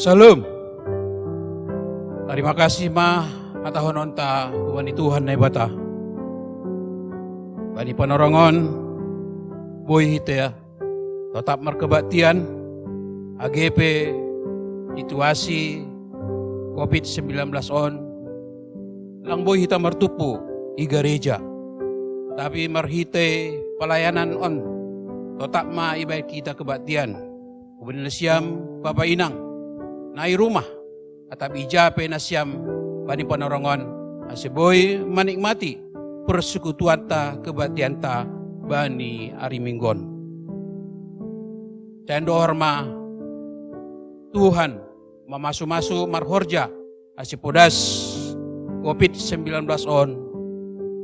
Salam. Terima kasih atahon onta wani Tuhan na ibata. Bani panorongon, boy hite tetap merkebaktian, AGP situasi COVID-19 on, lang boy hita mertupu i gereja. Tapi marhite pelayanan on, tetap ibadah kita kebaktian. Kemudian siam Bapak Inang, nai rumah, atap ijape na siam bani panorongon, aseboy menikmati persekutuan ta kebaktian ta bani ariminggon. Tendo horma Tuhan memasu-masu marhorja asipodas COVID-19 on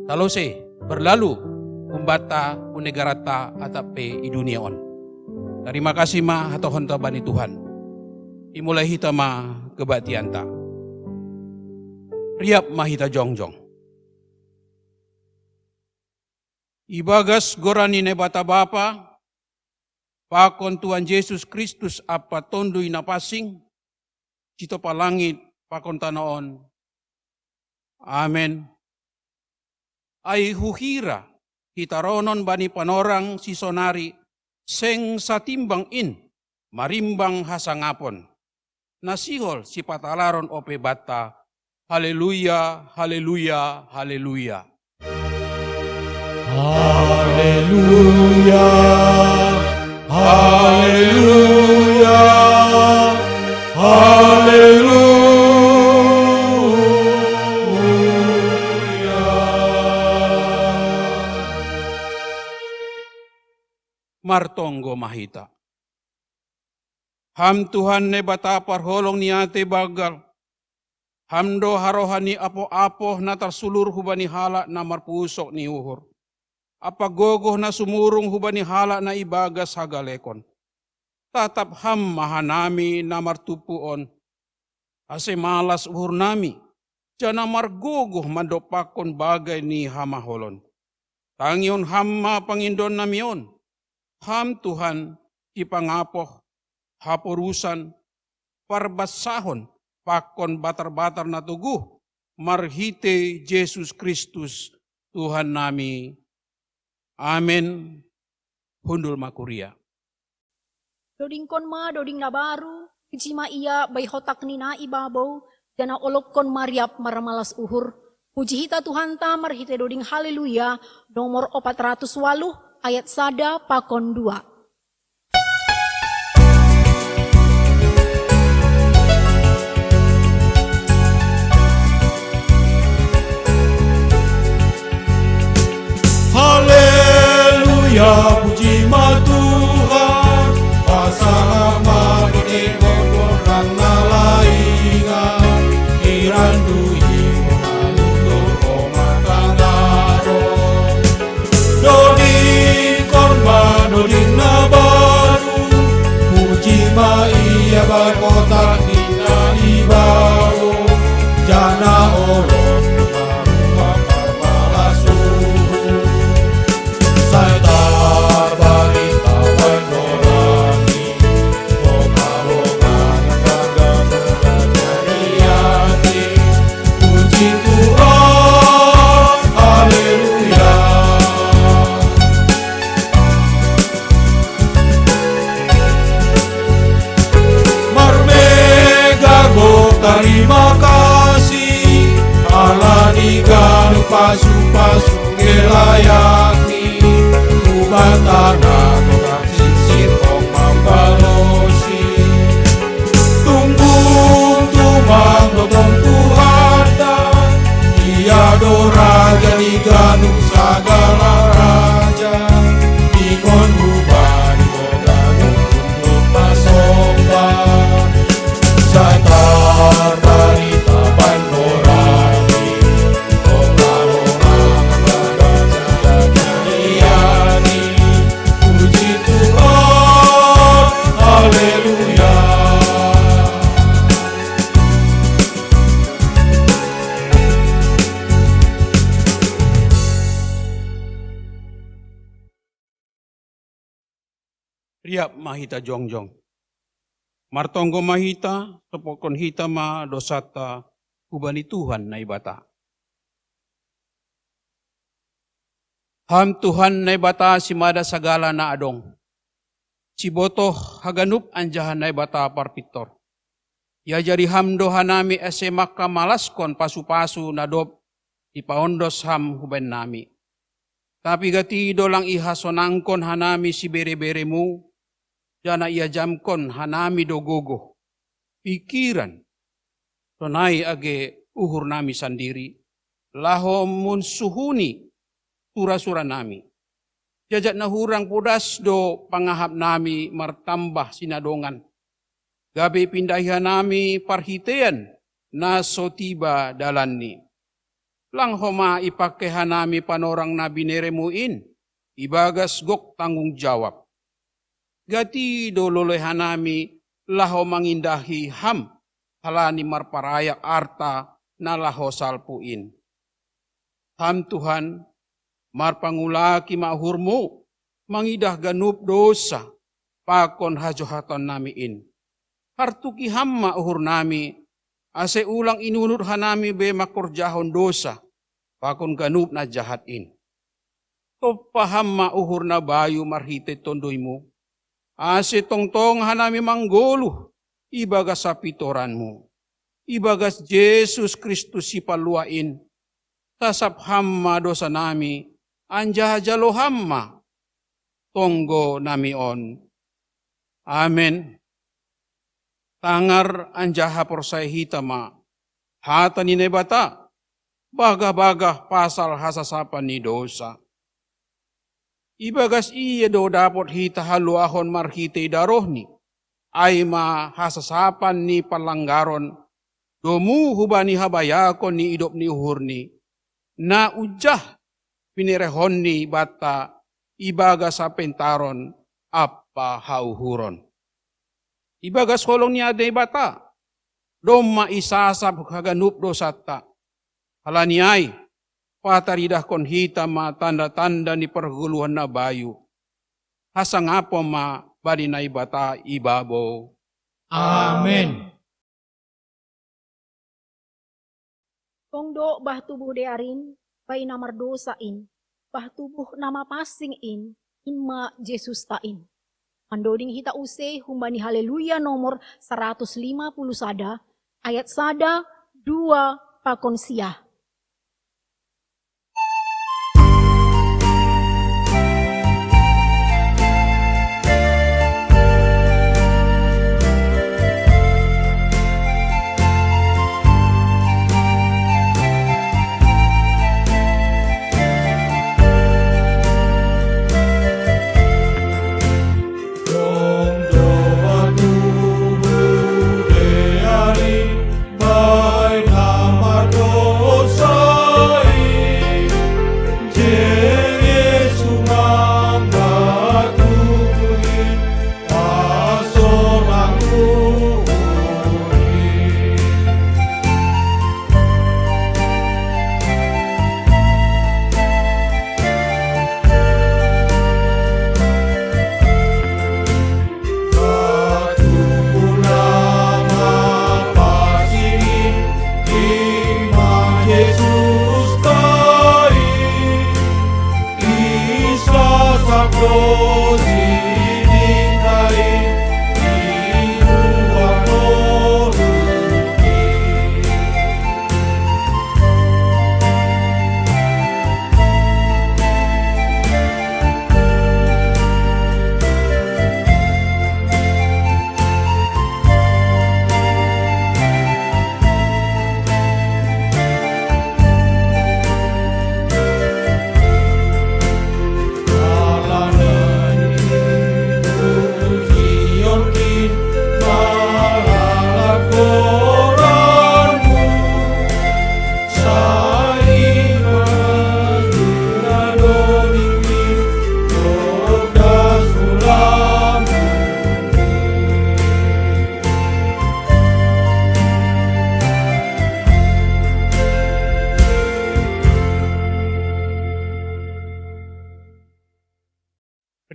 talose berlalu umbata unegarata atape i dunia on. Terima kasih atau honta bani Tuhan. Imulai hita kebaktian ta. Riap hita jongjong. Ibagas gorani nebata Bapa, pakon Tuhan Yesus Kristus apa tondui napasing, cito palangit pakon tanaon. Amen. Ai huhira hitaronon bani panorang sisonari seng satimbang marimbang hasangapon. Nasihol si patalaron ope bata. Haleluya, haleluya, haleluya. Haleluya, haleluya, haleluya. Martonggo mahita. Ham Tuhan ne bata parholong niate bagal. Hamdo harohani apo-apo na tarsulur hubani hala na marpusok ni uhur. Apa gogoh na sumurung hubani hala na ibagas hagalekon. Tatap ham mahanami na martupuon. Ase malas uhur nami. Jana margogoh mandopakon bagay ni hamaholon. Tangion hamma pangindon namion. Ham Tuhan ipangapoh, hapurusan, parbasahon, pakon batar-batar na tuguh, marhite Yesus Kristus Tuhan nami. Amen. Hundul makuria. Doding kon doding na baru, ijima iya bay hotak ni na ibabaw, dana olok kon mariap maramalas uhur. Puji hita Tuhan ta marhite doding haleluya, nomor 408 ayat 1 pakon 2. Haleluya, puji Tuhan, pasama menengok orang nalaingan, irandui mengalundur komatangaro. Doding korban, doding nabaru, puji iya bakotak hina ibao, jana olong. Terima kasih Allah diganu pasu-pasu gelayani Tuban tanah tukang sisir kong mambalosi Tunggung tumang dotong Tuhan Ia doraga diganu sagala raja Ingon ruban diganu untuk pasomban Satar barita bandorani Oka-oka kagak-kagak puji Tuhan, haleluya. Riap mahita jongjong. Martonggo mahita, sepokon hita ma dosata, ubani Tuhan na ibata. Ham Tuhan na ibata si mada sagala na adong. Si boto haganup anjahan na ibata parpitor. Ya jari hamdo hanami ese maka malaskon pasu-pasu na dop ipaondos ham huben nami. Tapi gati dolang ihasonangkon hanami si bere-beremu, jana ia jamkon hanami dogogo. Pikiran, tonai age uhur nami sendiri, laho mun suhuni sura-sura nami. Jajak na hurang pudas do pangahap nami martambah sinadongan. Gabi pindahian nami parhitean na sotiba dalani. Lang homa ipakehan nami panorang na bineremuin, ibagas gok tanggung jawab. Gati do lolehan nami laho mangindahi ham, halani marparaya arta na laho salpuin. Ham Tuhan, marpangulaki mahurmu, mangidah ganup dosa, pakon hajohaton namiin. Hartuki hamma uhur nami, ase ulang inunut hanami be makorjahon dosa, pakon ganup na jahatin. Topahamma uhur na bayu marhite tondoimu, ase tongtong hanami manggoluh, ibagas sapitoranmu. Ibagas Yesus Kristus si paluain, tasap hamma dosa nami, anjah jalo hamma, tonggo nami on. Amen. Tangar anjaha porsay hitama, hata ni nebata, bagah-bagah pasal hasasapan ni dosa. Ibagas iya do dapot hita haluahon marhite darohni, ay ma hasasapan ni palanggaron, domu hubani habayakon ni idop ni uhurni, na ujah pinirehon ni bata, ibaga sa pentaron, apa hauhuron. Ibagas kolong niya de bata, doma isasab haganup dosata. Halaniay, pataridah kon hita ma tanda-tanda ni perguluhan na bayu. Hasang apo ma bali na ibata ibabo. Amen. Tongdo bah tubuh dearin, pai namar dosain, bah tubuh nama pasingin, inma Yesus tain. Andoding hita use humbani haleluya nomor 150 sada, ayat sada, 2 pakon siah.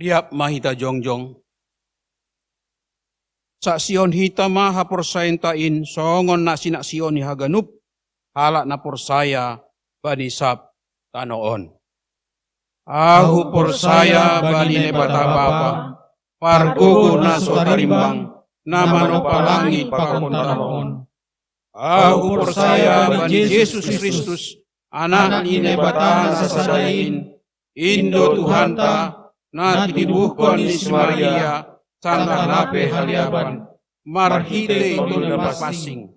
Riap mahita jongjong. Sa Sion hitama haporsayentain songon na sinak Sion ni haganup halak na porsaya banisap tanoon. Ahu porsaya bani nebata bapa pargogo na sotarimbang namano palangi pakontanoon. Ahu porsaya bani Yesus Kristus anak ni nebata na sasadain Indo Tuhanta na titibuhkon ni si Maria sangka nape haliaban, marhite ito na pasing,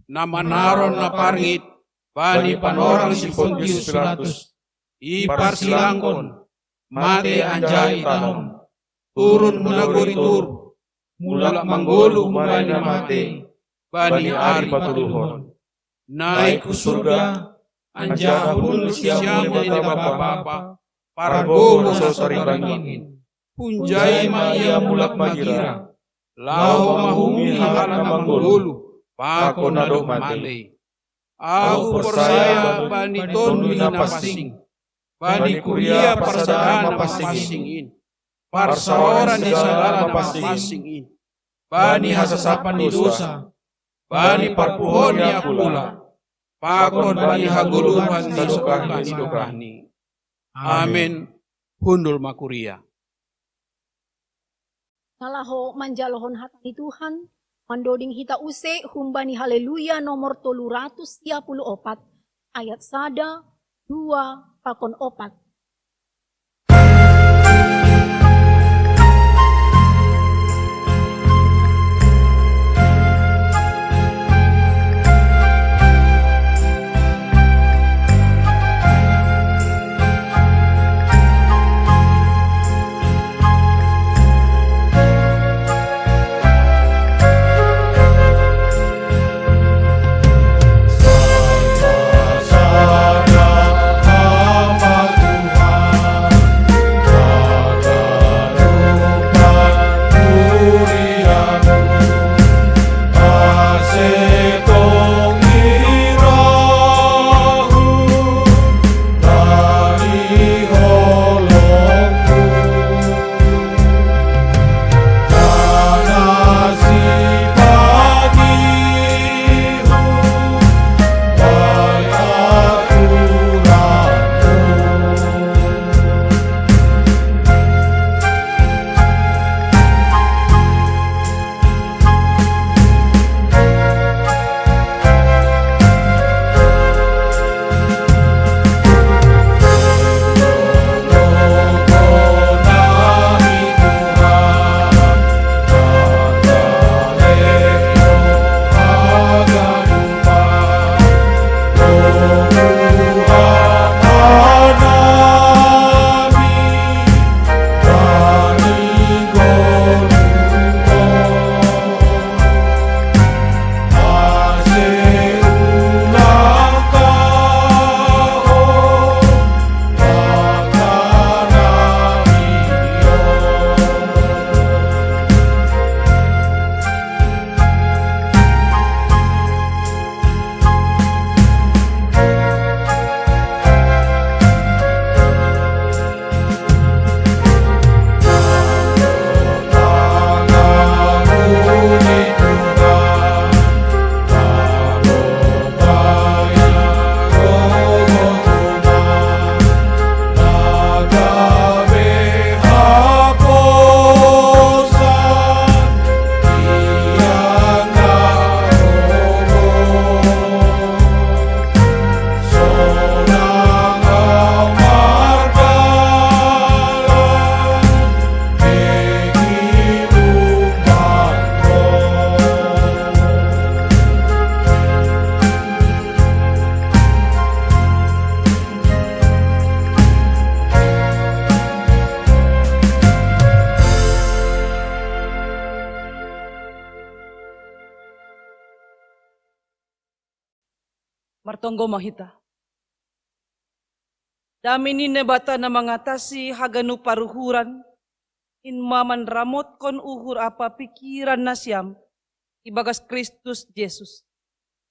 na manaron na parngit, bani panorang si Pontius Pilatus, iparsilangkon, mate anjay tanom, turun munaguritur, mula manggulu bani mate, bani ari patuluhon, naik ku surga, anjahun siyamu ni bapa, pargogo sa saribangin, punjai maia mulak magira, lao mahumi halak manggulu, pako nadok mate. Aku persaya bani tonu na pasing, bani kuria parsadana pasingin, parsaoran di sadana pasingin, bani hasasapan di dosa, bani parpuhon ni akula, pakon bani haguluhan di sukahni. Amin. Hundul makuria. Ngalaho manjalohon hatani Tuhan, mandoding hita use humbani haleluya nomor 334 ayat 1, 2, pakon 4. Martonggo mahita. Dami ni nebata na mengatasi haganu paruhuran, in maman ramot kon uhur apa pikiran nasyam, ibagas Kristus Yesus.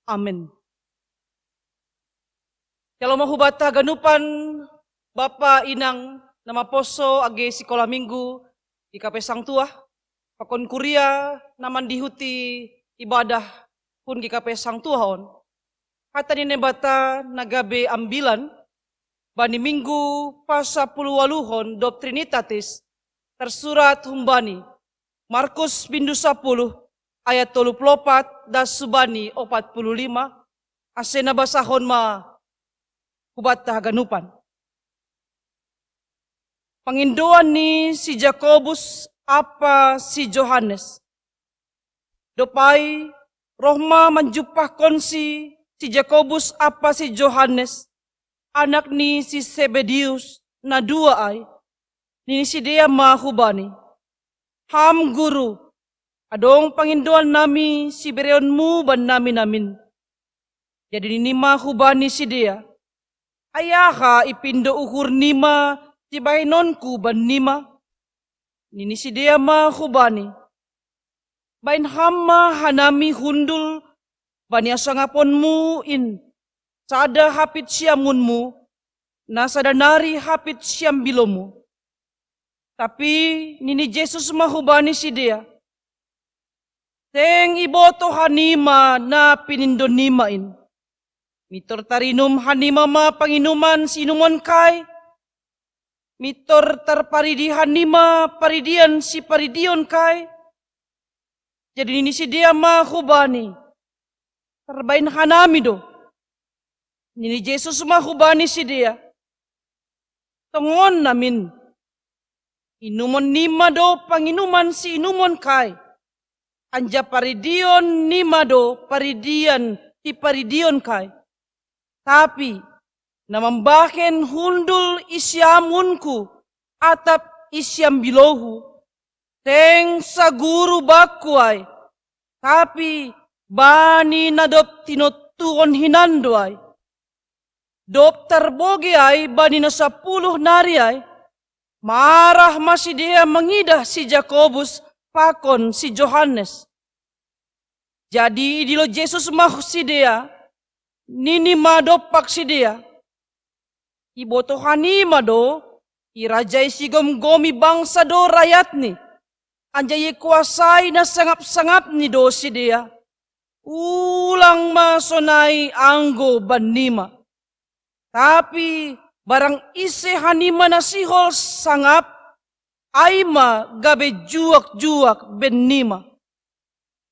Amin. Kalau mahubata ganupan Bapa Inang nama poso age sekolah minggu di kapesang tua, pakon kuria naman dihuti ibadah pun GKP Sang Tuhan. Kata ni nebata nagabe ambilan bani minggu pasa puluwaluhon Doctrinitatis tersurat humbani Markus bindu 10 ayat 34 das subani 45 asena basahon ma hubat haganupan. Pangindoan ni si Jakobus apa si Johannes. Dopai rohma menjupah konsi si Jakobus apa si Johannes. Anak ni si Sebedius na dua ay. Ni si dia mahubani. Ham guru. Adong pangindoan nami si bereonmu ban namin. Jadi ni mahubani si dia. Ayaha ipindo ukur nima tibay nonku ban nima. Nini si dia mahubani. Bain hamma hanami hundul bani asangaponmu in. Sada hapit siamunmu. Nasada nari hapit siam bilomu. Tapi nini Jesus mahubani si dia. Teng iboto hanima na pinindonimain. Mitor tarinum hanima ma panginuman sinumon kai. Mitor tarparidi hanima paridian si paridion kai. Jadi ini si dia mahubani. Terbain hanami do. Ini Jesus mahubani si dia. Tongon namin. Inumon nima do panginuman si inumon kai. Anja paridion nima do paridian si paridion kai. Tapi, namambaken hundul isyamunku atap isyam bilohu. Teng sa guru bakuay. Tapi, bani nadop tinutuon hinando ay. Dop tarbogi ay, bani na 10 nari ay. Marah masidia mangidah si Jakobus pakon si Johannes. Jadi, idilo Jesus mahusidia. Nini mado paksidia. Iboto hanima do. Irajay sigom gomi bangsa do rakyat ni. Anjay kuasay na sangap-sangap ni do si dia. Ulang masonay anggo banima. Tapi barang ise hanima na sihol sangap. Ayma gabe juak-juak benima.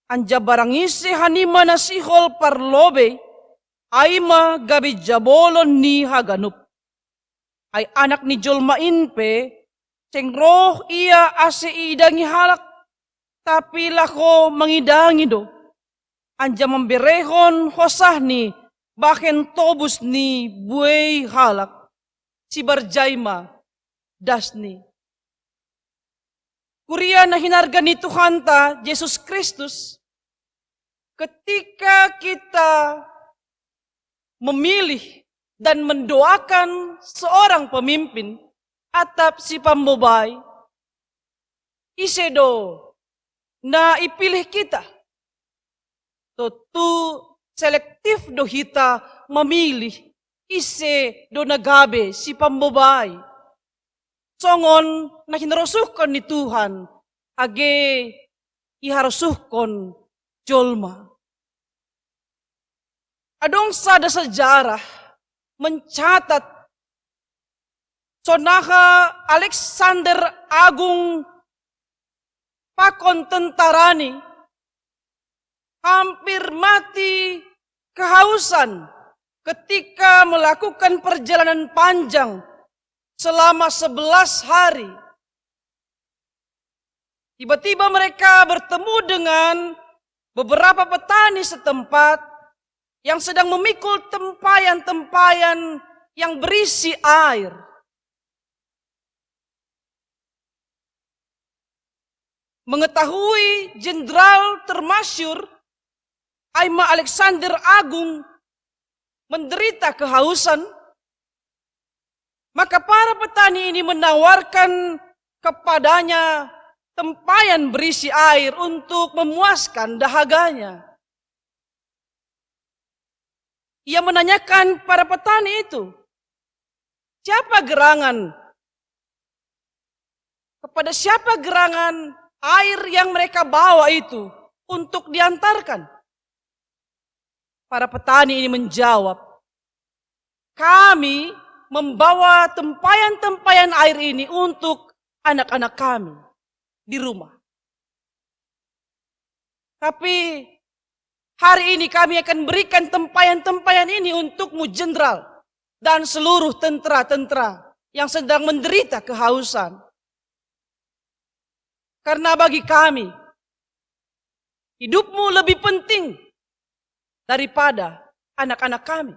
Anja barang ise hanima na sihol parlobe. Ayma gabi jabolon ni haganup. Ay anak ni Jolmain pe, cengroh ia ase idangi halak, tapi lako mangidangi do. Anja memberehon hosah ni, bahkan tobus ni buay halak, si barjayma dasni. Kuria na hinarga ni Tuhan ta, Yesus Kristus, ketika kita memilih dan mendoakan seorang pemimpin atap si pambobay, isedo na ipilih kita. Tu selektif do hita memilih ise do nagabe si pambobay. Songon na hinarusuhkon ni Tuhan, age iharusuhkon jolma. Adong sada sejarah mencatat sonaha Alexander Agung pakon tentarani hampir mati kehausan ketika melakukan perjalanan panjang selama 11 hari. Tiba-tiba mereka bertemu dengan beberapa petani setempat yang sedang memikul tempayan-tempayan yang berisi air. Mengetahui jenderal termasyur Ayma Alexander Agung menderita kehausan, maka para petani ini menawarkan kepadanya tempayan berisi air untuk memuaskan dahaganya. Ia menanyakan para petani itu, siapa gerangan? Kepada siapa gerangan air yang mereka bawa itu untuk diantarkan. Para petani ini menjawab, kami membawa tempayan-tempayan air ini untuk anak-anak kami di rumah. Tapi hari ini kami akan berikan tempayan-tempayan ini untukmu jenderal dan seluruh tentara-tentara yang sedang menderita kehausan. Karena bagi kami, hidupmu lebih penting daripada anak-anak kami.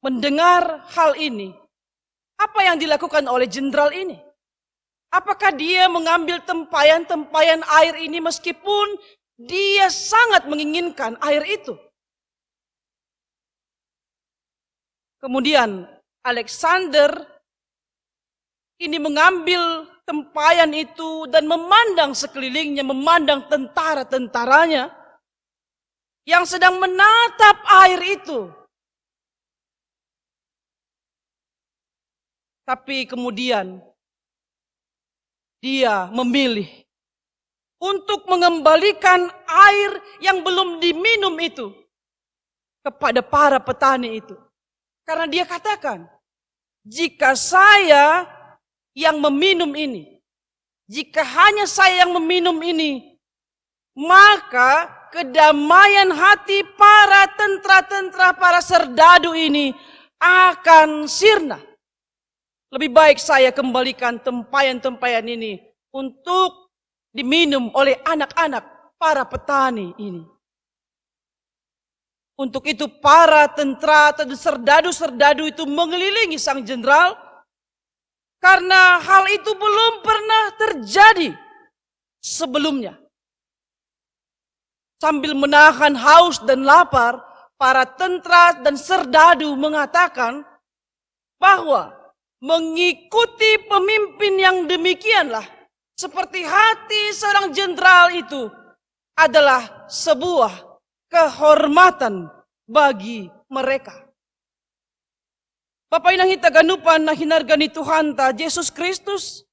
Mendengar hal ini, apa yang dilakukan oleh jenderal ini? Apakah dia mengambil tempayan-tempayan air ini meskipun dia sangat menginginkan air itu? Kemudian Alexander ini mengambil tempayan itu dan memandang sekelilingnya, memandang tentara-tentaranya yang sedang menatap air itu. Tapi kemudian dia memilih untuk mengembalikan air yang belum diminum itu kepada para petani itu. Karena dia katakan, jika saya yang meminum ini, jika hanya saya yang meminum ini, maka kedamaian hati para tentara-tentara, para serdadu ini akan sirna. Lebih baik saya kembalikan tempayan-tempayan ini untuk diminum oleh anak-anak para petani ini. Untuk itu para tentara atau serdadu-serdadu itu mengelilingi sang jenderal karena hal itu belum pernah terjadi sebelumnya. Sambil menahan haus dan lapar, para tentara dan serdadu mengatakan bahwa mengikuti pemimpin yang demikianlah seperti hati seorang jenderal itu adalah sebuah kehormatan bagi mereka. Bapak inang hita ganupan na hinargani Tuhan ta Yesus Kristus.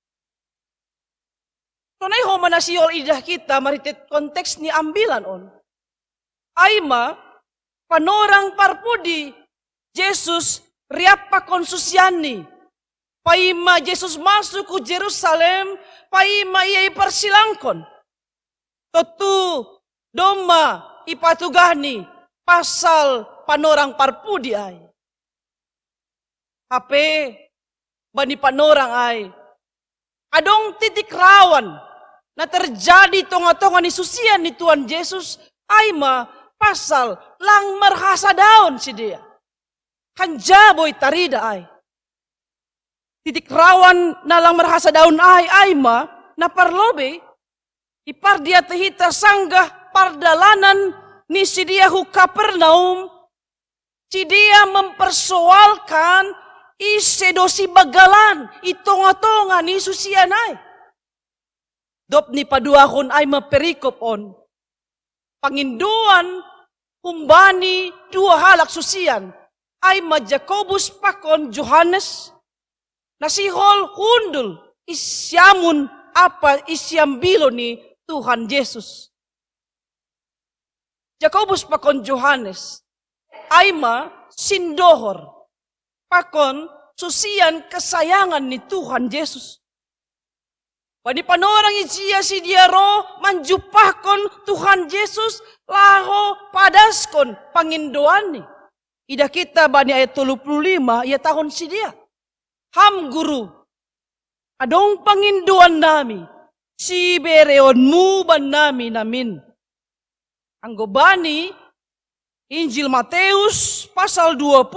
Tunay ho manasiol idah kita maritit konteks ni ambilan on. Aima panorang parpudi Yesus riapa konsusiani. Paima Yesus masuk ke Jerusalem, paima ia persilangkon. Tentu doma ipatugani pasal panorang parpudi ay. Hape bani panorang ay. Adong titik rawan na terjadi tonga-tonga ni susian ni Tuhan Yesus aima pasal lang marhasa daon si dia. Hanjaboy tarida ay. Titik rawan na lang marhasa daon ay aima na parlobe ipar dia tehita sanggah pardalanan ni si dia hu Kapernaum. Si dia mempersoalkan isedosi bagalan itonga-tonga ni susianay. Dop ni paduahon ay maperikop on. Panginduan humbani dua halak susian ay Jacobus pakon Johannes nasihol hundul isyamun apa isyambilo ni Tuhan Yesus. Jacobus pakon Johannes ayma sindohor pakon susian kesayangan ni Tuhan Yesus. Wadi panorang isia si diaro manjupahkon Tuhan Yesus laho padaskon pangindoan ni. Ida kita bani ayat 35 ia tahun si dia. Ham guru, adong panginduan nami, si bereonmu ban nami namin. Anggo bani, Injil Matius pasal 20,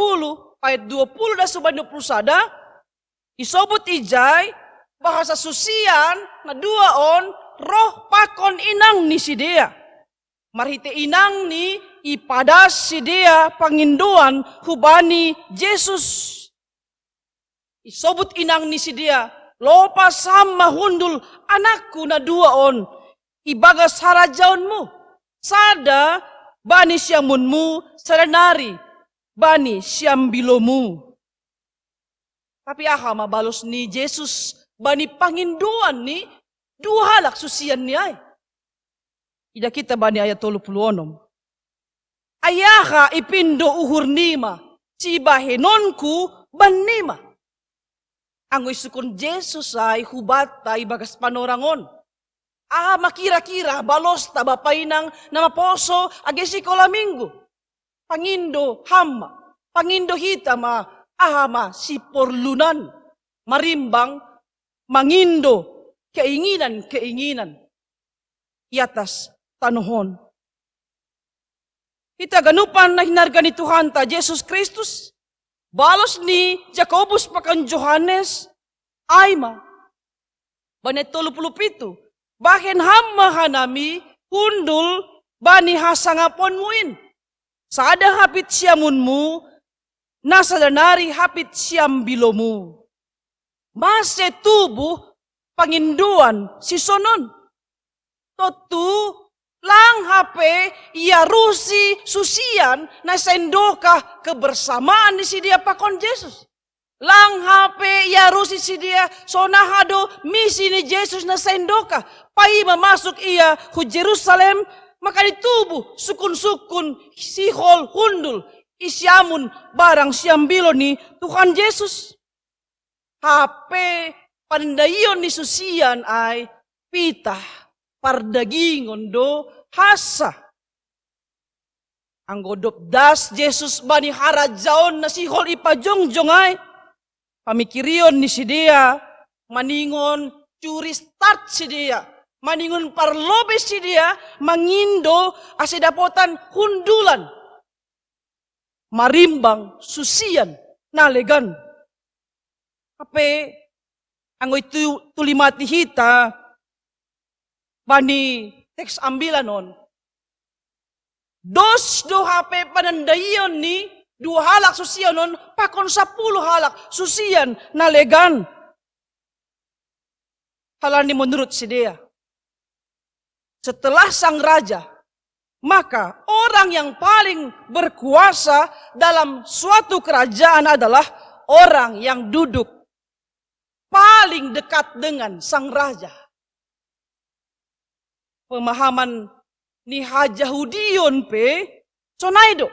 ayat 20 dan subhan 20 sada, isobut ijay, bahasa susian, na dua on, roh pakon inang ni si dia. Marhite inang ni, ipadas si dia panginduan hubani Yesus. Isobut inang ni si dia, lopa sama hundul anakku na dua on, ibagas harajaonmu, sada bani siamunmu, saranari, bani siambilomu. Tapi aha mabalos ni Yesus, bani panginduan ni, Dua halak susian ni ay. Ida kita bani ayat 36. Ayaha ipindo uhur nima, cibahenonku banima. Angoy sukun Jesus ay hubata ibagas panorangon. Makira-kira balos tabapainang namaposo agesi kolaminggo. Pangindo hama, pangindo hitama, ahama si porlunan. Marimbang, mangindo, keinginan. Iatas tanuhon. Kita ganupan na hinarga ni Tuhan ta Jesus Kristus. Balos ni Jacobus pakan Johannes. Ayma. Banet 37. Bahen hama hanami hundul bani hasangapon muin. Sada hapit siamunmu. Nasa danari hapit siam bilomu. Mase tubuh panginduan si sonon. Totu lang hape iarusi susian na sendoka kebersamaan di si dia pakon Jesus. Lang hape iarusi si dia sonahado misi ni Jesus na sendoka. Pai mamasuk ia hu Jerusalem maka ditubuh sukun-sukun sihol hundul isyamun barang siambilo ni Tuhan Yesus. Hape pandayon ni susian ay pitah. Pardagingon do hasa. Ang godop das Jesus bani harajaon na si hol ipajongjong ay. Pamikirion ni si dia. Maningon curi start si dia. Maningon parlobes si dia. Mangindo asidapotan hundulan. Marimbang susian nalegan. Ape angoy tulimati hita. Bani teks ambilanon. Dos do hape panandayon ni dua halak susianon pakon 10 halak susian nalegan. Halani menurut si dia. Setelah sang raja, maka orang yang paling berkuasa dalam suatu kerajaan adalah orang yang duduk paling dekat dengan sang raja. Pemahaman ni Hajahudion pe sonaido.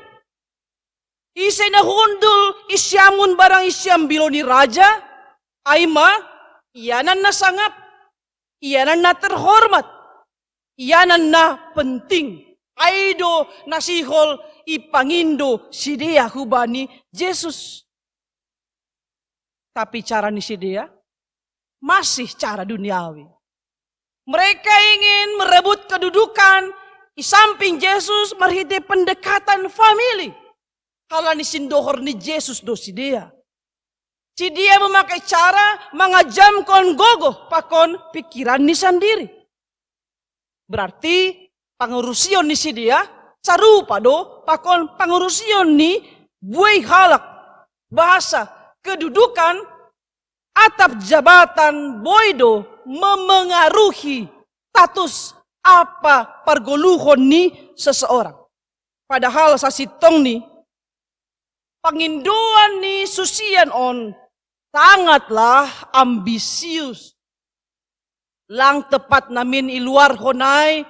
Ise na hundul isyamun barang isyam bilo ni raja. Aima iyanan na sangap. Iyanan na terhormat. Iyanan na penting. Aido nasihol ipangindo si dia hubani Jesus. Tapi cara ni si dia masih cara duniawi. Mereka ingin merebut kedudukan di samping Yesus merhiti pendekatan famili. Halani sindohor ni Yesus do si dia. Si dia memakai cara mengajamkan gogoh pakon pikiran ni sendiri. Berarti pangurusion ni si dia sarupa do pakon pangurusion ni buai halak. Bahasa kedudukan atap jabatan boido memengaruhi status apa pergoluhon ni seseorang. Padahal sasitong ni panginduan ni susian on sangatlah ambisius. Lang tepat namin iluar honay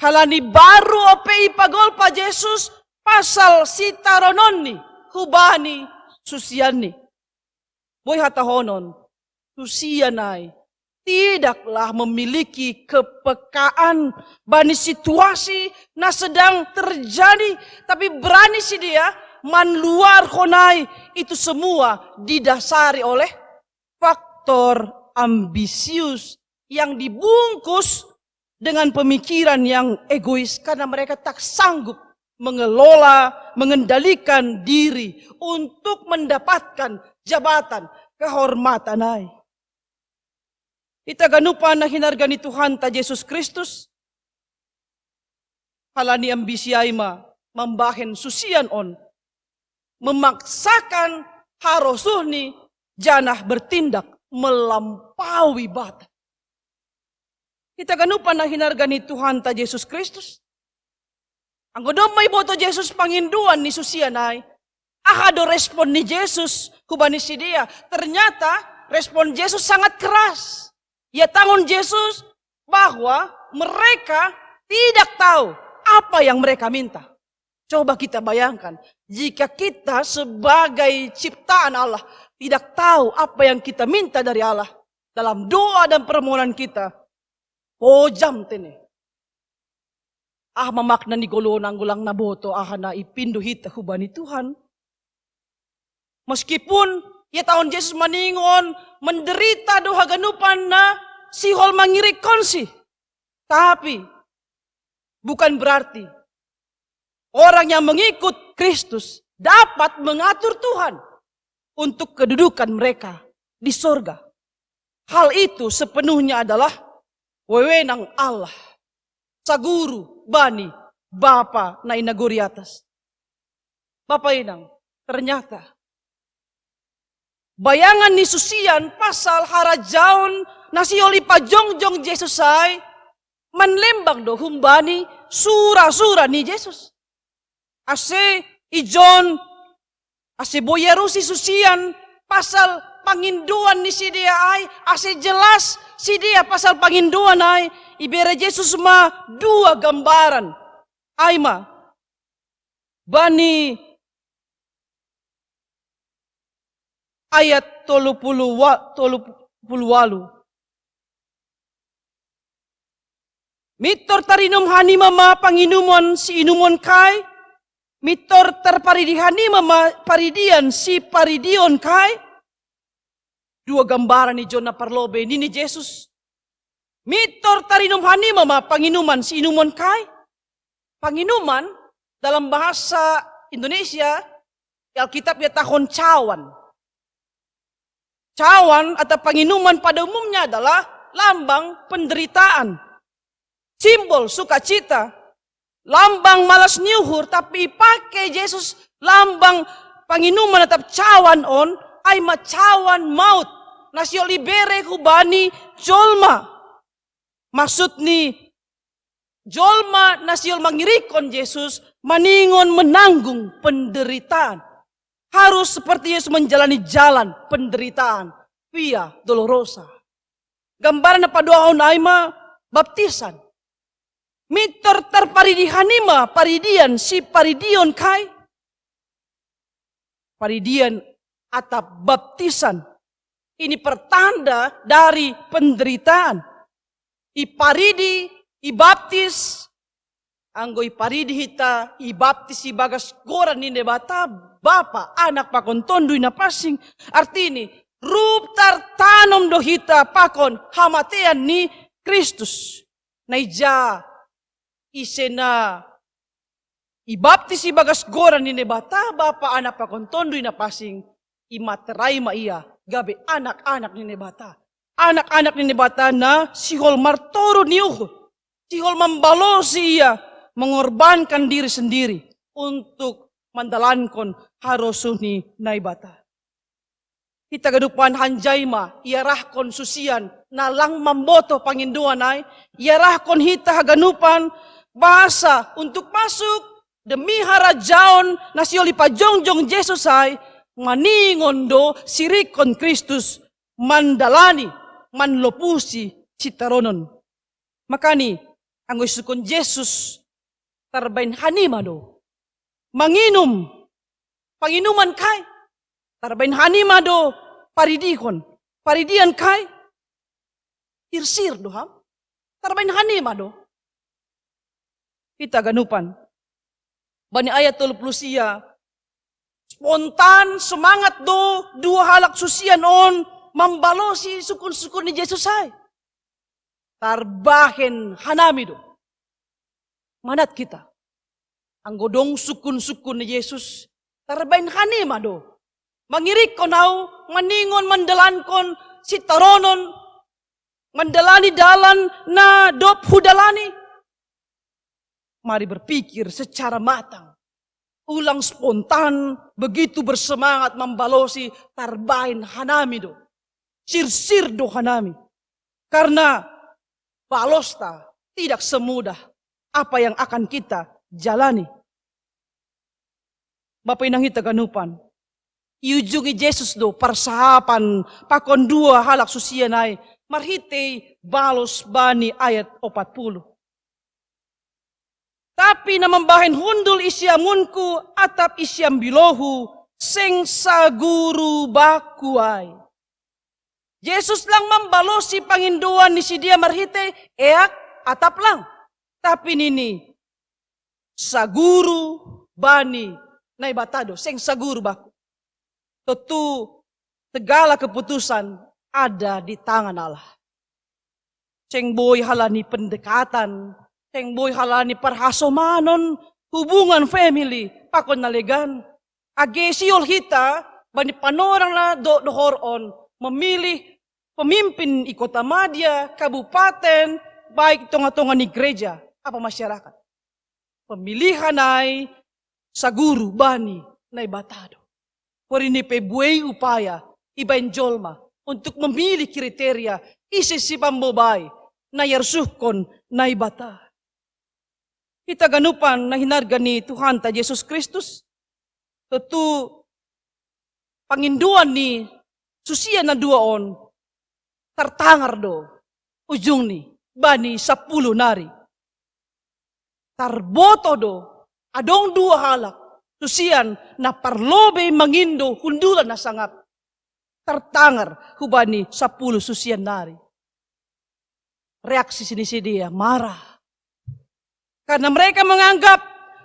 halani baru ope ipagol pa Jesus pasal si taronon ni hubani susian ni. Boy hatahonon susian ay tidaklah memiliki kepekaan bani situasi na sedang terjadi. Tapi berani si dia manluar honai itu semua didasari oleh faktor ambisius yang dibungkus dengan pemikiran yang egois. Karena mereka tak sanggup mengelola, mengendalikan diri untuk mendapatkan jabatan, kehormatan ay. Ita ganupan na hinarga ni Tuhan ta Jesus Kristus. Halani ambisi ay mambahen susian on. Memaksakan harosuh ni janah bertindak melampaui batas. Ita ganupan na hinarga ni Tuhan ta Jesus Kristus. Ang godom may boto Jesus panginduan ni susian ay. Ahado respon ni Jesus kubani si dia. Ternyata respon Jesus sangat keras. ia tangon Yesus bahwa mereka tidak tahu apa yang mereka minta. Coba kita bayangkan, jika kita sebagai ciptaan Allah tidak tahu apa yang kita minta dari Allah dalam doa dan permohonan kita, jam tene. Mamakna ni golonang gulang naboto na ipindu hita hubani Tuhan. Meskipun ia tahun Yesus maningon menderita doha ganupan na sihol mangirik konsi. Tapi bukan berarti orang yang mengikut Kristus dapat mengatur Tuhan untuk kedudukan mereka di sorga. Hal itu sepenuhnya adalah wewenang Allah. Saguru, bani, Bapa na inaguri atas. Bapak inang, ternyata bayangan ni susian pasal harajaon nasi oli pajongjong Yesus ay manlembang do humbani sura-sura ni Yesus. Ase ijon, ase boyeru si susian pasal panginduan ni si dia ay, ase jelas si dia pasal panginduan ay, ibere Yesus ma dua gambaran. Ay ma, bani ayat 38. Mitor tarinom hani mama panginumon si inumon kai. Mitor terparidi hani mama paridian si paridion kai. Dua gambaran ni John na parlobe ni Yesus. Mitor tarinom hani mama panginuman si inumon kai. Panginuman dalam bahasa Indonesia Alkitab ya tahun cawan. Cawan atau panginuman pada umumnya adalah lambang penderitaan. Simbol sukacita, lambang malas nyuhur, tapi pakai Yesus lambang panginuman atau cawan on, ay macawan maut, nasio libere hubani jolma. Maksud ni, jolma nasio mangirikon Yesus, maningon menanggung penderitaan. Harus seperti Yesus menjalani jalan penderitaan, via dolorosa. Gambaran apa doa on aima baptisan. Mitor terparidi hanima paridian si paridion kai. Paridian atau baptisan. Ini pertanda dari penderitaan. Iparidi, ibaptis. Anggo iparidi hita, ibaptis ibagas goran ni bata Bapa, anak pakon tondui na pasing. Artini, rup tartanom do hita pakon hamatean ni Kristus. Naija isena ibaptis ibagas goran ni bata Bapa, anak pakon tondui na pasing. Imaterai ma iya gabe anak-anak ni bata. Anak-anak ni bata na sihol martoro niuhut. Sihol membalosi ia, mengorbankan diri sendiri untuk mandalankon harosuni naibata. Kita gadupan hanjaima, iarahkon susian, nalang mamboto panginduan ay, iarahkon hita haganupan, bahasa untuk masuk, demi harajaon, nasioli pajongjong Yesus ay, maningon do sirikon Kristus, mandalani, manlopusi, citaronon. Makani, ang isukon Yesus, tarbain hanimado. Manginum, panginuman kay. Tarbain hanimado, paridikon. Paridian kay. Irsir doham. Tarbain hanimado. Kita ganupan. Bani ayat 30 siya. Spontan, semangat do, dua halak susian on, mambalosi sukun-sukun ni Yesus ay. Tarbahin hanamido. Manat kita. Ang godong sukun-sukun ni Yesus, tarbain hanima do. Mangirik ko nao, maningon mandalankon si taronon, mandalani dalan na dop hudalani. Mari berpikir secara matang. Ulang spontan, begitu bersemangat membalosi tarbain hanami do. Sir-sir do hanami. Karena balosta tidak semudah apa yang akan kita jalani. Bapak inang hita ganupan. Iujungi Yesus do persahapan pakon dua halak susianay marhitay balos bani ayat 40. Tapi namambahin hundul isyamunku atap isyam bilohu seng saguru bakuay. Yesus lang mambalosi Panginduan ni si dia marhite, eak atap lang. Tapi nini, saguru bani naibatado, seng saguru baku. Tentu segala keputusan ada di tangan Allah. Seng boy halani pendekatan, seng boy halani parhasomanon, hubungan family, pakon nalegan. Agesiol hita, bani panorang na dohoron, memilih pemimpin di kota madya, kabupaten, baik tonga-tonga ni gereja, apa masyarakat. Pemilihan ay saguru bani na ibatado. Porini pe buhay upaya, ibain jolma, untuk memilih kriteria, isi si pambobay, na yarsuhkon na ibata. Kita ganupan na hinarga ni Tuhan ta Jesus Kristus, tentu Panginduan ni susia na duaon, tartangar do, ujung ni, bani 10 nari. Tarboto do, adong 2 halak, susian na parlobe mangindo hundulan na sangap. Tartangar, hubani 10 susian nari. Reaksi sini dia marah. Karena mereka menganggap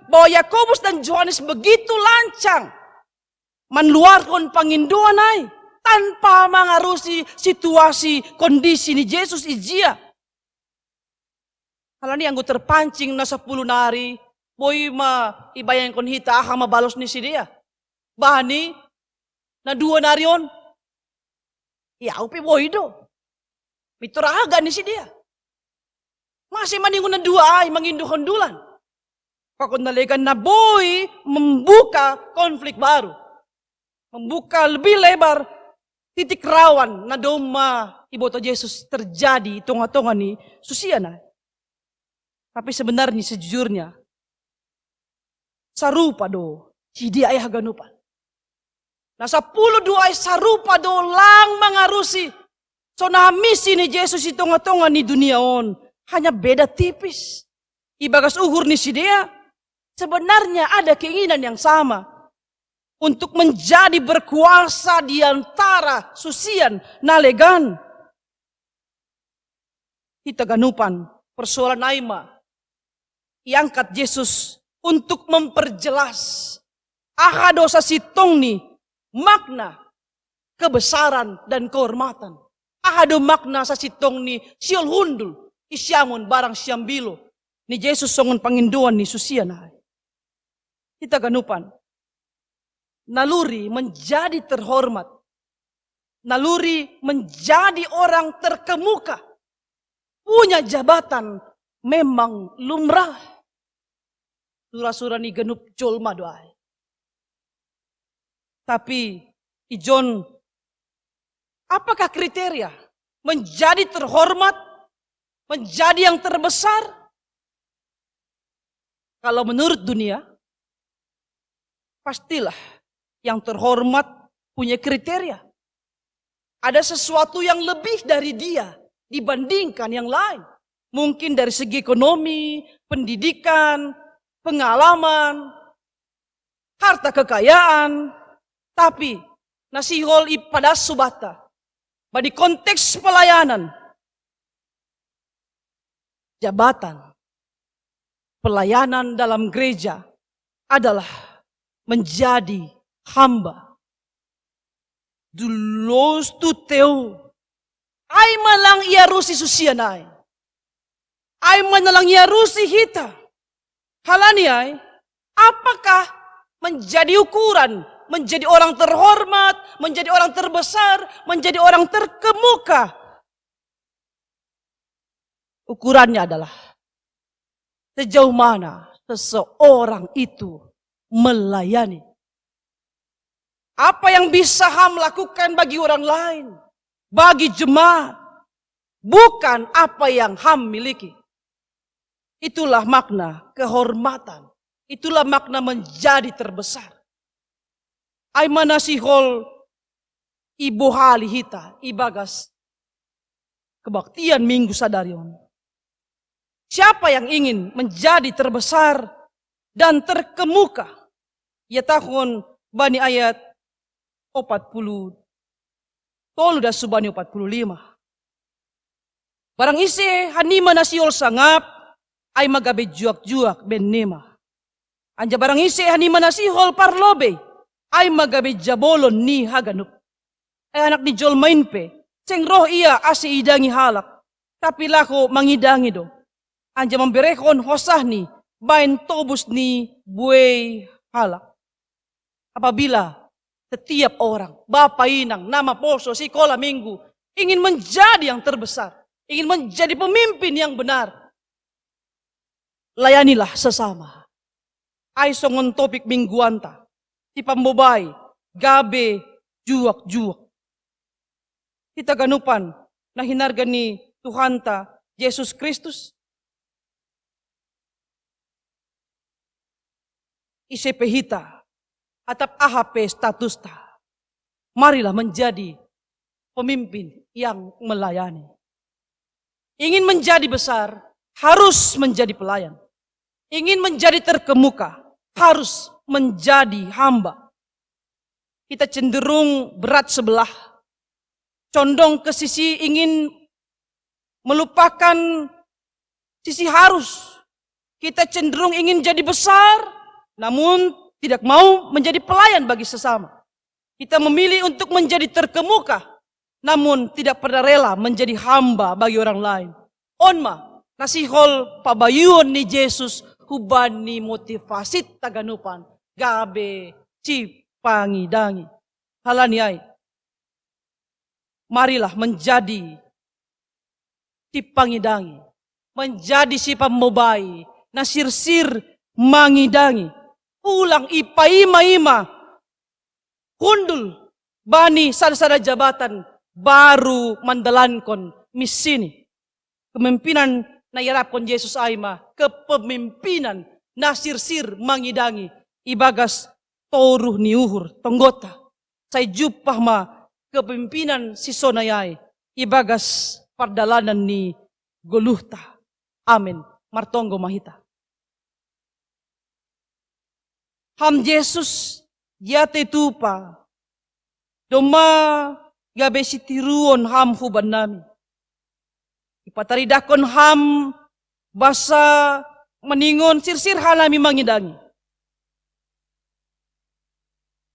bahwa Yakobus dan Yohanes begitu lancang menluarkan Panginduan ay tanpa mengarusi situasi kondisi ni Yesus ijia. Kalau ni anggo terpancing na 10 nari, boy ibayang kon hita aha mabalos ni si dia. Bahani na 2 narion. Ya upi boy do. Mituraga ni si dia. Masih maningon na 2 ay manginduhondulan. Pakon nalikan na boy membuka konflik baru. Membuka lebih lebar titik rawan na doma iboto Yesus terjadi tonga-tonga ni susiana. Tapi sebenarnya sejujurnya sarupa do si dia ay haganupan. Na 10 ay sarupa do lang mangarusi. So na misi ni Yesus tonga-tonga ni dunia on. Hanya beda tipis. Ibagas uhur ni si dia sebenarnya ada keinginan yang sama. Untuk menjadi berkuasa di antara susian nalegan. Kita ganupan persoalan aima. Iangkat Yesus untuk memperjelas. Aha dosa sitong ni makna kebesaran dan kehormatan. Aha do makna sa sitong ni siol hundul. Isyamun barang siambilo. Ni Yesus songon Panginduan ni susian. Kita ganupan. Naluri menjadi terhormat. Naluri menjadi orang terkemuka. Punya jabatan memang lumrah. Surah-surah ni genup jolma doai. Tapi ijon, apakah kriteria menjadi terhormat, menjadi yang terbesar? Kalau menurut dunia, pastilah yang terhormat punya kriteria. Ada sesuatu yang lebih dari dia dibandingkan yang lain. Mungkin dari segi ekonomi, pendidikan, pengalaman, harta kekayaan. Tapi nasihol ipada subata. Di konteks pelayanan, jabatan, pelayanan dalam gereja adalah menjadi hamba. Dulos tu teu. Ay malang iarusi susianay. Ay manalang iarusi hita. Halani ay, apakah menjadi ukuran, menjadi orang terhormat, menjadi orang terbesar, menjadi orang terkemuka? Ukurannya adalah sejauh mana seseorang itu melayani. Apa yang bisa Ham lakukan bagi orang lain, bagi jemaat, bukan apa yang Ham miliki. Itulah makna kehormatan. Itulah makna menjadi terbesar. Ay manasihol ibu hali hita, ibagas kebaktian Minggu Sadarion. Siapa yang ingin menjadi terbesar dan terkemuka? Ya tahun bani ayat 40 tolu dan subani 45. Barang isi hanima nasiol sangap ay magabe juak-juak ben nema. Anja barang isi hanima nasihol parlobe ay magabe jabolon ni haganup. Ay anak ni Jol mainpe, seng roh iya asi idangi halak, tapi lako mangidangi do. Anja memberekon hosah ni, bain tobus ni buay halak. Apabila setiap orang, Bapak Inang, nama Poso, Sekolah Minggu, ingin menjadi yang terbesar, ingin menjadi pemimpin yang benar, layanilah sesama. Ay songon topik mingguanta, ti pambobay, gabe, juak-juak. Kita ganupan na hinarga ni Tuhanta, Yesus Kristus. Isepehita, atap ahape statusta. Marilah menjadi pemimpin yang melayani. Ingin menjadi besar, harus menjadi pelayan. Ingin menjadi terkemuka, harus menjadi hamba. Kita cenderung berat sebelah, condong ke sisi ingin melupakan sisi harus. Kita cenderung ingin jadi besar, namun tidak mau menjadi pelayan bagi sesama. Kita memilih untuk menjadi terkemuka, namun tidak pernah rela menjadi hamba bagi orang lain. Onma, nasihol pabayuon ni Jesus, hubani motivasit taganupan, gabe, cipangidangi. Halaniay, marilah menjadi cipangidangi, menjadi si pambobay, nasirsir mangidangi. Ulang ipaima-ima, kundul, bani sada-sada jabatan, baru mandalankon misini. Kepemimpinan na yarapkon Yesus Aima, kepemimpinan nasirsir mangidangi, ibagas toruh ni uhur, tonggota. Say jupah ma kepemimpinan si Sonayay, ibagas pardalanan ni Goluhta. Amin. Martonggo mahita. Ham Yesus yate tupa, doma gabe sitiruon ham huban nami. Ipataridakon ham basa meningon sirsir halami mangidangi.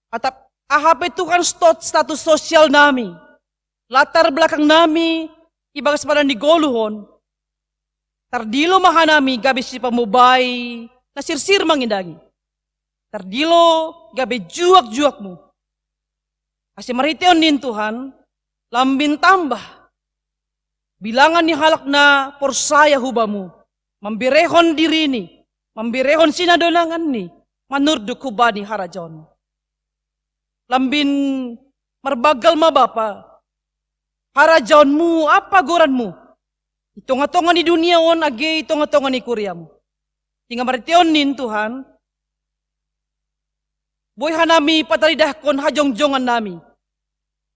Atap ahape Tuhan status sosial nami, latar belakang nami, ibagas pada ni goluhon, tardilo mahanami gabe si pamubay na sirsir mangidangi. Tardilo gabe juak-juakmu. Asi mariteon nin Tuhan, lambin tambah. Bilangan ni halak na porsaya hubamu. Membirehon diri ni, membirehon sinadonangan ni, manurduk hubani harajon. Lambin marbagal mabapa, harajonmu apa goranmu. Itonga-tonga ni dunia on, age itonga-tonga ni kuryamu. Tinga mariteon nin Tuhan, boy hanami pataridahkon hajong-jongan nami.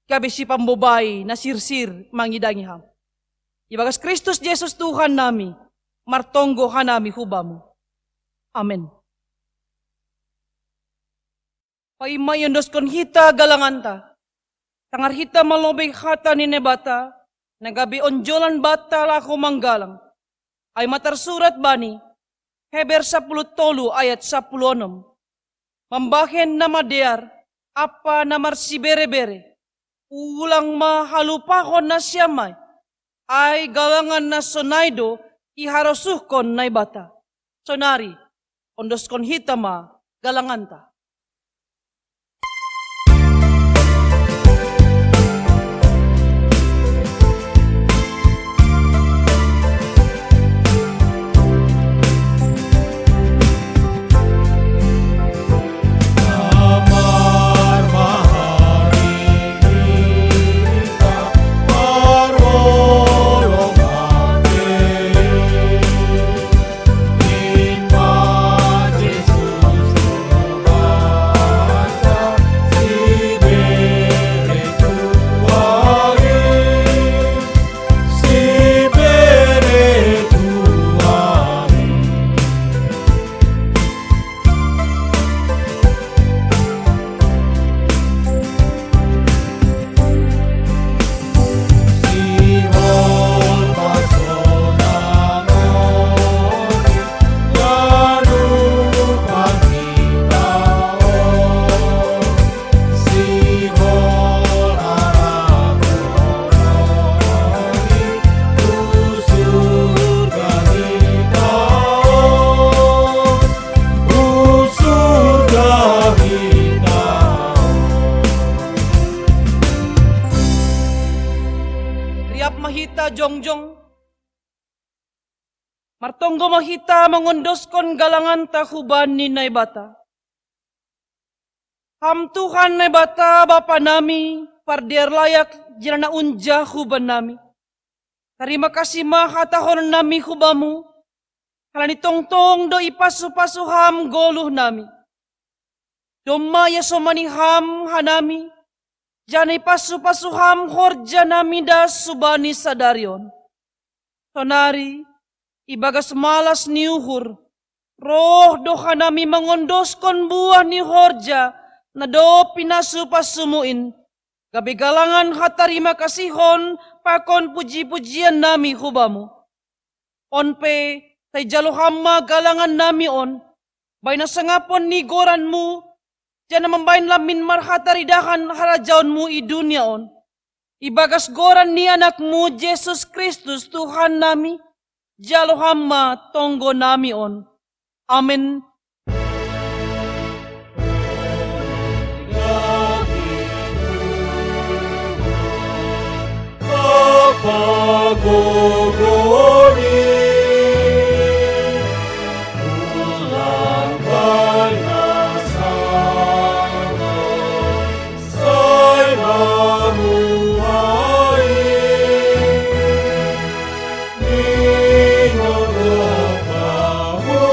Gabi si pambobay na sirsir mangidangi ham. Ibagas Kristus Jesus Tuhan nami, martonggo hanami hubamu. Amen. Paimayondoskon hita galanganta. Tangar hita malobeng hata ni nebata, nagabi onjolan bata lako manggalang. Ay matarsurat bani, Heber 10 ayat 16. Mambahen nama dear, apa namar si bere-bere, ulang mahalupahon na siyamay, ay galangan na sonaydo, iharosuhkon na ibata. Sonari, ondoskon hitama, galanganta. Yesus hita jongjong. Martonggo mahita mengondoskon galangan tahuban ni naibata. Ham Tuhan naibata Bapa nami, pardiar layak jirana unja huban nami. Terima kasih mahatahon nami hubamu. Kalani tongtong do ipasu-pasu ham goluh nami. Doma yasomani ham hanami. Jana ipasu-pasu ham horja nami da subani sadarion. Tonari, ibagas malas ni uhur. Roh do hanami mengondoskon buah ni horja. Na do pinasu-pasumuin. Gabi galangan hatarima kasihon. Pakon puji-pujian nami hubamu. Onpe, tay jalohama galangan nami on. Bay na sangapon ni goranmu. Diyan mambayin lamin marhataridahan harajaonmu i dunia on. Ibagas goran ni anakmu, Jesus Kristus, Tuhan nami. Jalohama tonggo nami on. Amen. Pagogori ulang panasama say mamuhay ninonong mamuha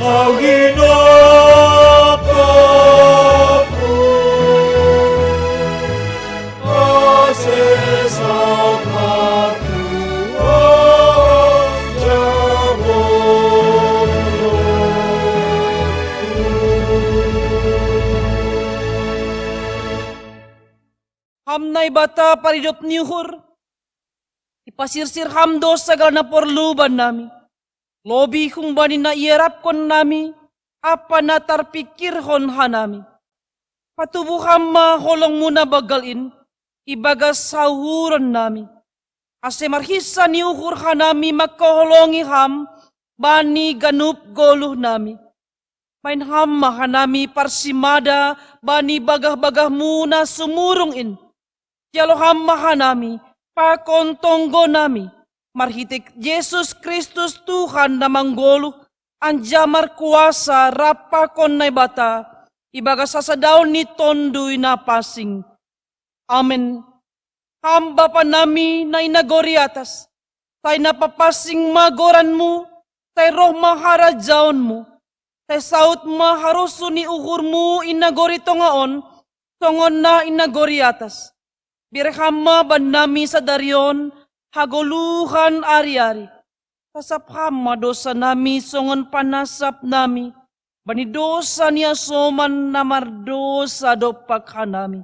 ang ginagapo asesang matuang Hamnay bata paridop niuhur. Ipasirsir hamdo sagal na porluban nami. Lobi kung bani na ierap kon nami. Apa na tarpikirhon hanami. Patubuham holong muna bagalin. Ibagas sahuron nami. Ase marhisa niuhur hanami magkaholongi ham. Bani ganup goluh nami. Main ham mahanami parsimada. Bani bagah-bagah muna sumurungin. Yaloham mahanami, pakontonggo nami, marhitik Yesus Kristus Tuhan na manggolo, anjamar kuasa rapakon na bata, ibaga sasadaw ni tondoy na pasing. Amen. Hamba pa nami na inagori atas, tay napapasing magoran mo, tay roh maharajaon mo, tay saut maharuso ni uhur mo inagori tongaon, tongon na inagori atas. Birhama ban nami sa daryon, hagoluhan ari-ari. Sasaphama dosa nami, songon panasap nami. Banidosa niya soman na mardosa dopak hanami.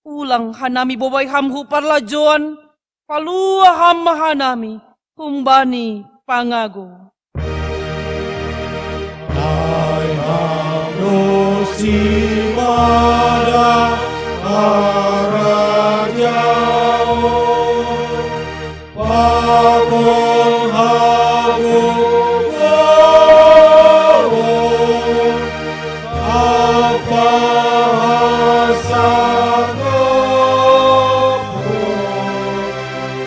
Ulang hanami bobay hamhu parlajoan, palua ham hanami, humbani pangago. ay hamdo simada arajao pagong hagong apahasano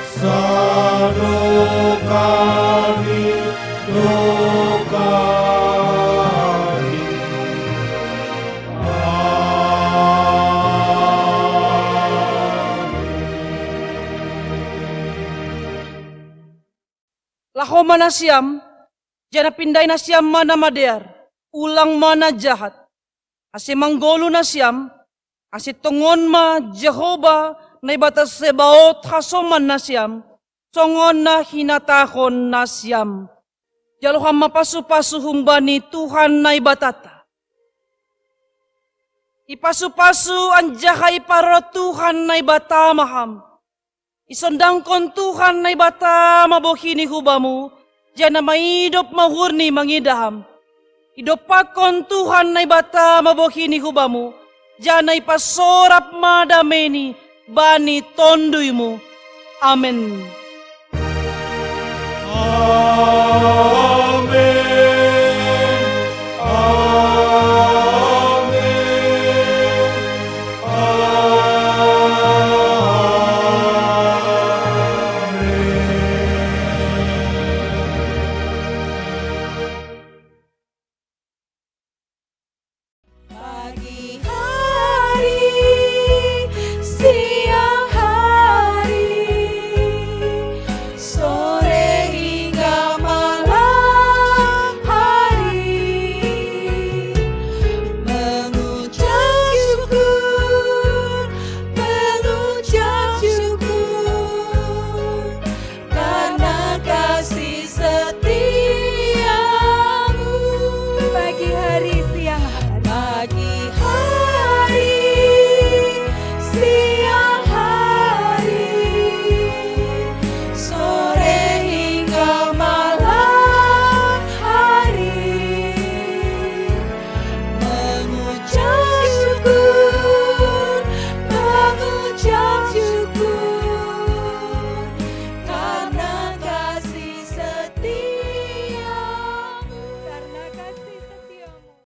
sano kami Laho mana siam, jana pinday na siam mana madear, ulang mana jahat. Ase manggolo na siam, ase tungon ma Jehovah na ibatas sebaot hasoman na siam, songon na hinatahon na siam. Jaloham mapasu-pasu humbani Tuhan na ibatata. Ipasu-pasu ang jahay para Tuhan na ibata maham. Isondang kon Tuhan na ibata mabuhini hubamu, diyan na maidop mahurni mangidaham. Idopak kon Tuhan na ibata mabuhini hubamu, diyan na ipasorap madameni bani tondoy mo. Amen.